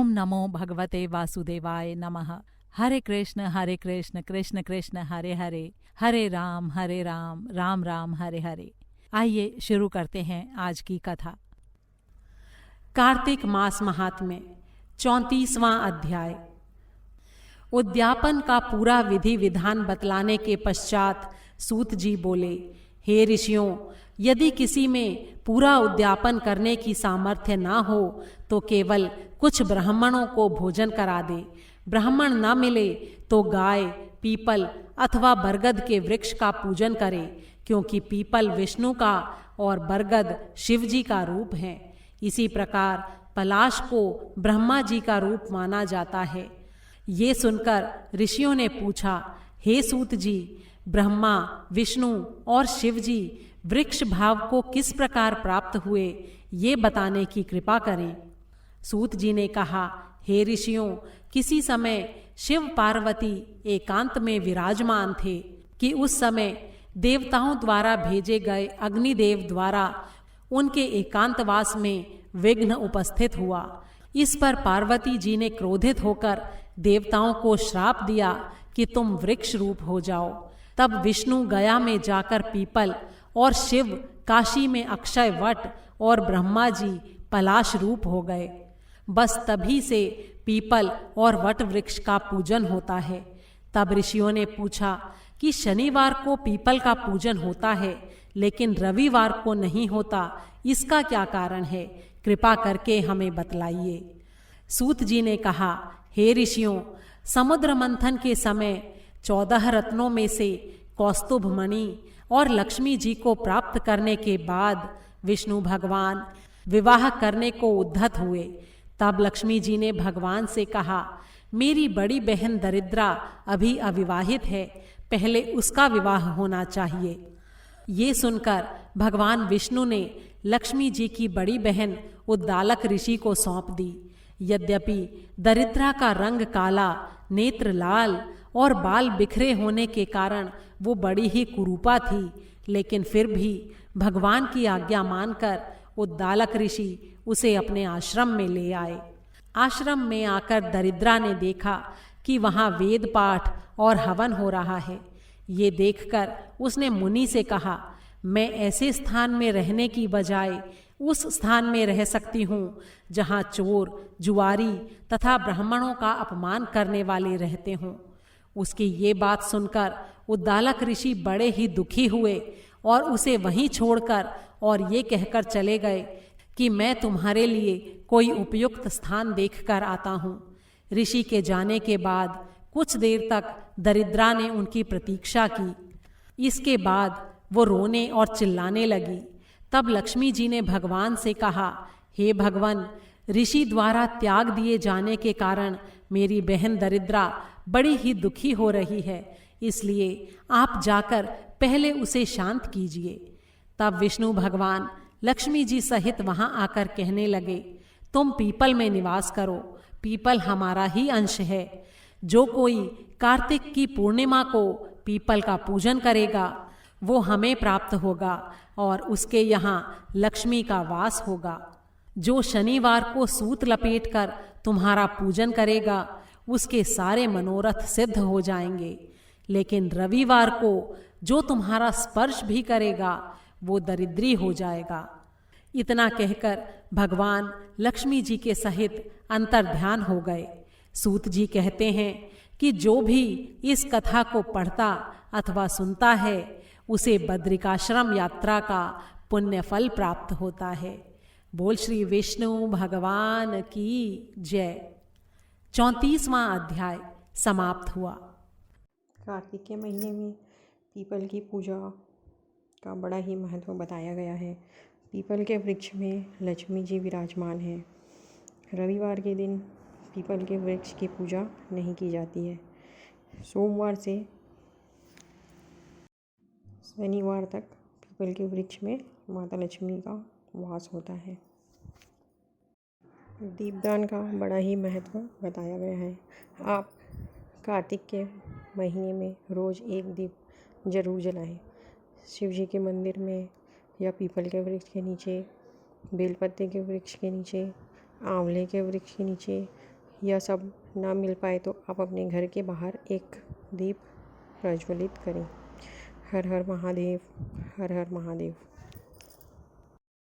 ओम नमो भगवते वासुदेवाय नमः। हरे कृष्ण कृष्ण कृष्ण हरे हरे, हरे राम राम राम हरे हरे। आइए शुरू करते हैं आज की कथा। कार्तिक मास महात्म्य 34वां अध्याय। उद्यापन का पूरा विधि विधान बतलाने के पश्चात सूत जी बोले, हे ऋषियों, यदि किसी में पूरा उद्यापन करने की सामर्थ्य ना हो तो केवल कुछ ब्राह्मणों को भोजन करा दे। ब्राह्मण न मिले तो गाय, पीपल अथवा बरगद के वृक्ष का पूजन करे, क्योंकि पीपल विष्णु का और बरगद शिव जी का रूप है। इसी प्रकार पलाश को ब्रह्मा जी का रूप माना जाता है। ये सुनकर ऋषियों ने पूछा, हे सूत जी, ब्रह्मा, विष्णु और शिव जी वृक्ष भाव को किस प्रकार प्राप्त हुए, ये बताने की कृपा करें। सूत जी ने कहा, हे ऋषियों, किसी समय शिव पार्वती एकांत में विराजमान थे कि उस समय देवताओं द्वारा भेजे गए अग्निदेव द्वारा उनके एकांतवास में विघ्न उपस्थित हुआ। इस पर पार्वती जी ने क्रोधित होकर देवताओं को श्राप दिया कि तुम वृक्ष रूप हो जाओ। तब विष्णु गया में जाकर पीपल और शिव काशी में अक्षय वट और ब्रह्मा जी पलाश रूप हो गए। बस तभी से पीपल और वट वृक्ष का पूजन होता है। तब ऋषियों ने पूछा कि शनिवार को पीपल का पूजन होता है लेकिन रविवार को नहीं होता, इसका क्या कारण है? कृपा करके हमें बतलाइए। सूत जी ने कहा, हे ऋषियों, समुद्र मंथन के समय 14 रत्नों में से कौस्तुभ मणि और लक्ष्मी जी को प्राप्त करने के बाद विष्णु भगवान विवाह करने को उद्धत हुए। तब लक्ष्मी जी ने भगवान से कहा, मेरी बड़ी बहन दरिद्रा अभी अविवाहित है, पहले उसका विवाह होना चाहिए। ये सुनकर भगवान विष्णु ने लक्ष्मी जी की बड़ी बहन उद्दालक ऋषि को सौंप दी। यद्यपि दरिद्रा का रंग काला, नेत्र लाल और बाल बिखरे होने के कारण वो बड़ी ही कुरूपा थी, लेकिन फिर भी भगवान की आज्ञा मानकर उद्दालक ऋषि उसे अपने आश्रम में ले आए। आश्रम में आकर दरिद्रा ने देखा कि वहाँ वेद पाठ और हवन हो रहा है। ये देखकर उसने मुनि से कहा, मैं ऐसे स्थान में रहने की बजाय उस स्थान में रह सकती हूँ जहाँ चोर, जुआरी तथा ब्राह्मणों का अपमान करने वाले रहते हों। उसकी ये बात सुनकर उद्दालक ऋषि बड़े ही दुखी हुए और उसे वहीं छोड़कर और ये कहकर चले गए कि मैं तुम्हारे लिए कोई उपयुक्त स्थान देखकर आता हूँ। ऋषि के जाने के बाद कुछ देर तक दरिद्रा ने उनकी प्रतीक्षा की। इसके बाद वो रोने और चिल्लाने लगी। तब लक्ष्मी जी ने भगवान से कहा, हे भगवान, ऋषि द्वारा त्याग दिए जाने के कारण मेरी बहन दरिद्रा बड़ी ही दुखी हो रही है, इसलिए आप जाकर पहले उसे शांत कीजिए। तब विष्णु भगवान लक्ष्मी जी सहित वहां आकर कहने लगे, तुम पीपल में निवास करो, पीपल हमारा ही अंश है। जो कोई कार्तिक की पूर्णिमा को पीपल का पूजन करेगा वो हमें प्राप्त होगा और उसके यहाँ लक्ष्मी का वास होगा। जो शनिवार को सूत लपेटकर तुम्हारा पूजन करेगा उसके सारे मनोरथ सिद्ध हो जाएंगे, लेकिन रविवार को जो तुम्हारा स्पर्श भी करेगा वो दरिद्री हो जाएगा। इतना कहकर भगवान लक्ष्मी जी के सहित अंतर्ध्यान हो गए। सूत जी कहते हैं कि जो भी इस कथा को पढ़ता अथवा सुनता है उसे बद्रिकाश्रम यात्रा का पुण्य फल प्राप्त होता है। बोल श्री विष्णु भगवान की जय। 34वां अध्याय समाप्त हुआ। कार्तिक के महीने में पीपल की पूजा का बड़ा ही महत्व बताया गया है। पीपल के वृक्ष में लक्ष्मी जी विराजमान हैं। रविवार के दिन पीपल के वृक्ष की पूजा नहीं की जाती है। सोमवार से शनिवार तक पीपल के वृक्ष में माता लक्ष्मी का वास होता है। दीपदान का बड़ा ही महत्व बताया गया है। आप कार्तिक के महीने में रोज़ एक दीप जरूर जलाएं। शिव जी के मंदिर में या पीपल के वृक्ष के नीचे, बेलपत्ते के वृक्ष के नीचे, आंवले के वृक्ष के नीचे यह सब ना मिल पाए तो आप अपने घर के बाहर एक दीप प्रज्वलित करें। हर हर महादेव, हर हर महादेव।